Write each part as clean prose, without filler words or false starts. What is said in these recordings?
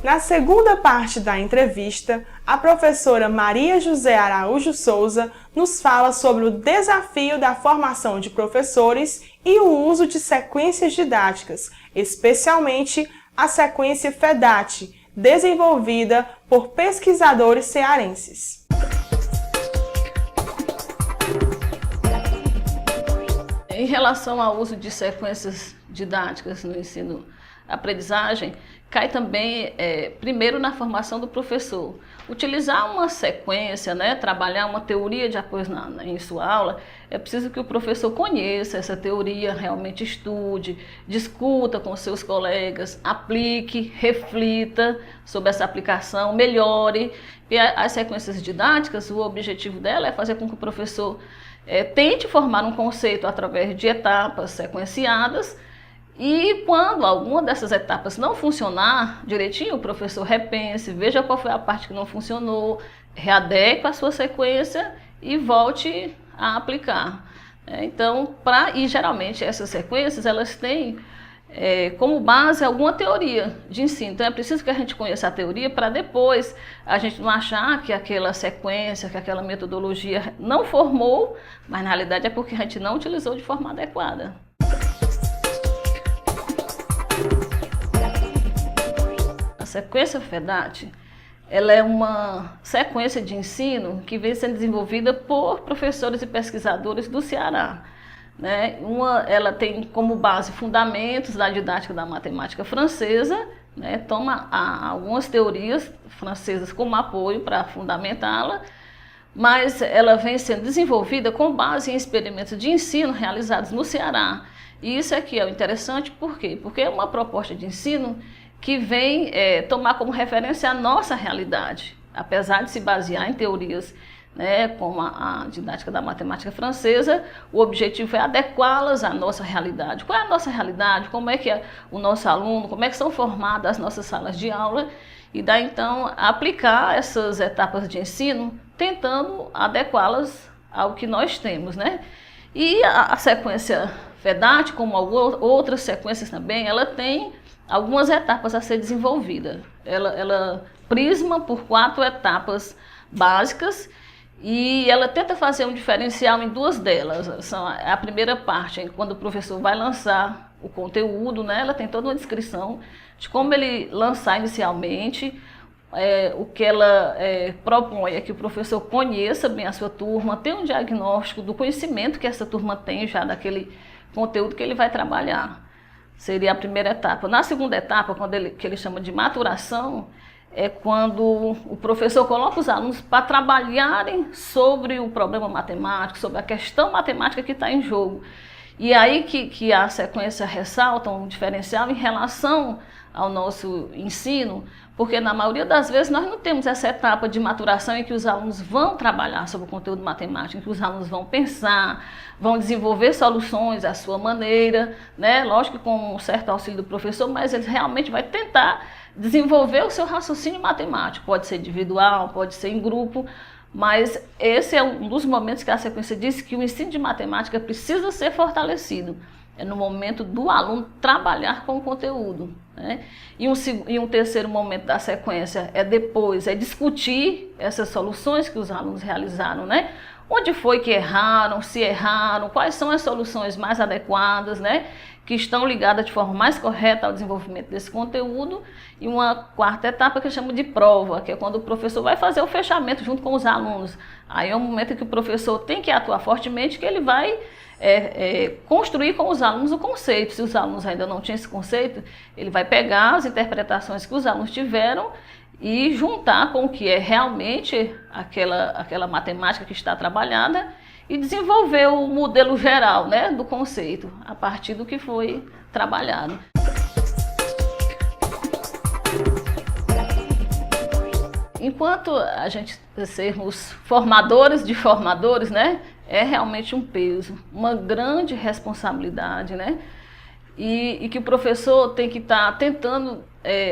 Na segunda parte da entrevista, a professora Maria José Araújo Souza nos fala sobre o desafio da formação de professores e o uso de sequências didáticas, especialmente a sequência FEDAT, desenvolvida por pesquisadores cearenses. Em relação ao uso de sequências didáticas no ensino-aprendizagem, cai também, primeiro, na formação do professor. Utilizar uma sequência, trabalhar uma teoria de apoio em sua aula, é preciso que o professor conheça essa teoria, realmente estude, discuta com seus colegas, aplique, reflita sobre essa aplicação, melhore. E as sequências didáticas, o objetivo dela é fazer com que o professor tente formar um conceito através de etapas sequenciadas. E quando alguma dessas etapas não funcionar direitinho, o professor repense, veja qual foi a parte que não funcionou, readeque a sua sequência e volte a aplicar. E geralmente essas sequências elas têm como base alguma teoria de ensino. Então é preciso que a gente conheça a teoria para depois a gente não achar que aquela sequência, que aquela metodologia não formou, mas na realidade é porque a gente não utilizou de forma adequada. A sequência FEDAT, ela é uma sequência de ensino que vem sendo desenvolvida por professores e pesquisadores do Ceará. Ela tem como base fundamentos da didática da matemática francesa, toma algumas teorias francesas como apoio para fundamentá-la, mas ela vem sendo desenvolvida com base em experimentos de ensino realizados no Ceará. E isso aqui é o interessante, por quê? Porque é uma proposta de ensino que vem tomar como referência a nossa realidade, apesar de se basear em teorias como a didática da matemática francesa, o objetivo é adequá-las à nossa realidade. Qual é a nossa realidade? Como é que é o nosso aluno? Como é que são formadas as nossas salas de aula? E daí então aplicar essas etapas de ensino, tentando adequá-las ao que nós temos, E a sequência FEDAT, como outras sequências também, ela tem algumas etapas a ser desenvolvida. Ela prisma por 4 etapas básicas e ela tenta fazer um diferencial em 2 delas. A primeira parte, quando o professor vai lançar o conteúdo, ela tem toda uma descrição de como ele lançar inicialmente. O que ela propõe é que o professor conheça bem a sua turma, tenha um diagnóstico do conhecimento que essa turma tem já daquele conteúdo que ele vai trabalhar. Seria a primeira etapa. Na segunda etapa, que ele chama de maturação, é quando o professor coloca os alunos para trabalharem sobre o problema matemático, sobre a questão matemática que está em jogo. E aí que a sequência ressalta um diferencial em relação ao nosso ensino, porque na maioria das vezes nós não temos essa etapa de maturação em que os alunos vão trabalhar sobre o conteúdo matemático, em que os alunos vão pensar, vão desenvolver soluções à sua maneira, Lógico que com um certo auxílio do professor, mas ele realmente vai tentar desenvolver o seu raciocínio matemático. Pode ser individual, pode ser em grupo, mas esse é um dos momentos que a sequência diz que o ensino de matemática precisa ser fortalecido. É no momento do aluno trabalhar com o conteúdo. E um terceiro momento da sequência é discutir essas soluções que os alunos realizaram, Onde foi que erraram, se erraram, quais são as soluções mais adequadas, que estão ligadas de forma mais correta ao desenvolvimento desse conteúdo. E uma quarta etapa que eu chamo de prova, que é quando o professor vai fazer o fechamento junto com os alunos. Aí é um momento em que o professor tem que atuar fortemente, que ele vai construir com os alunos o conceito. Se os alunos ainda não tinham esse conceito, ele vai pegar as interpretações que os alunos tiveram e juntar com o que é realmente aquela matemática que está trabalhada e desenvolver o modelo geral do conceito, a partir do que foi trabalhado. Enquanto a gente sermos formadores de formadores, é realmente um peso, uma grande responsabilidade, E que o professor tem que estar tentando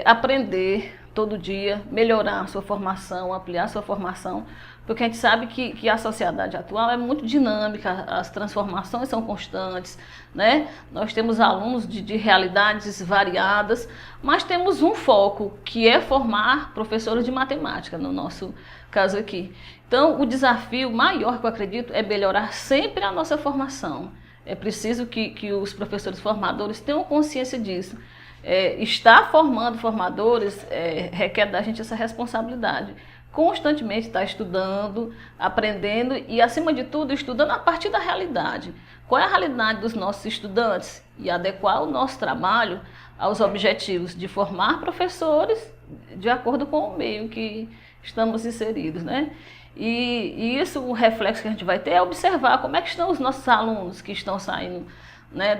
aprender todo dia, melhorar a sua formação, ampliar a sua formação, porque a gente sabe que a sociedade atual é muito dinâmica, as transformações são constantes, né? Nós temos alunos de realidades variadas, mas temos um foco, que é formar professores de matemática, no nosso caso aqui. Então, o desafio maior que eu acredito é melhorar sempre a nossa formação. É preciso que os professores formadores tenham consciência disso. Estar formando formadores requer da gente essa responsabilidade. Constantemente estar estudando, aprendendo e, acima de tudo, estudando a partir da realidade. Qual é a realidade dos nossos estudantes? E adequar o nosso trabalho aos objetivos de formar professores de acordo com o meio que estamos inseridos, né? E isso, o reflexo que a gente vai ter é observar como é que estão os nossos alunos que estão saindo, né,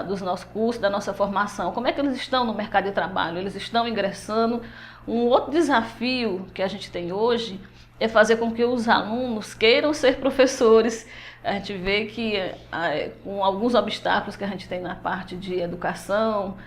dos nossos cursos, da nossa formação, como é que eles estão no mercado de trabalho, eles estão ingressando. Um outro desafio que a gente tem hoje é fazer com que os alunos queiram ser professores. A gente vê que com alguns obstáculos que a gente tem na parte de educação,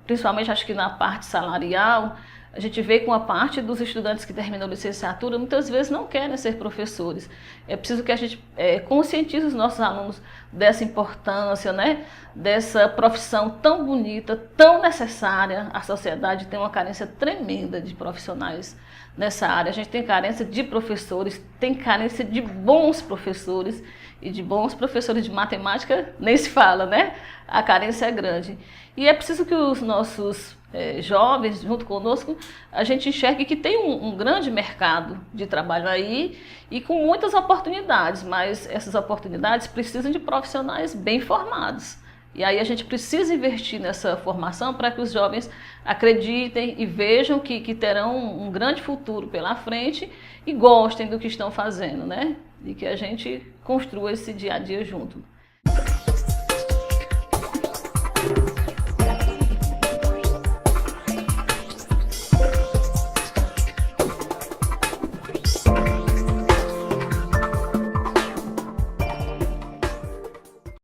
principalmente acho que na parte salarial, a gente vê com a parte dos estudantes que terminam a licenciatura, muitas vezes não querem ser professores. É preciso que a gente conscientize os nossos alunos dessa importância, né? Dessa profissão tão bonita, tão necessária. A sociedade tem uma carência tremenda de profissionais nessa área. A gente tem carência de professores, tem carência de bons professores, e de bons professores de matemática nem se fala, né? A carência é grande. E é preciso que os nossos jovens, junto conosco, a gente enxergue que tem um grande mercado de trabalho aí e com muitas oportunidades, mas essas oportunidades precisam de profissionais bem formados. E aí a gente precisa investir nessa formação para que os jovens acreditem e vejam que terão um grande futuro pela frente e gostem do que estão fazendo, né? E que a gente construa esse dia a dia junto.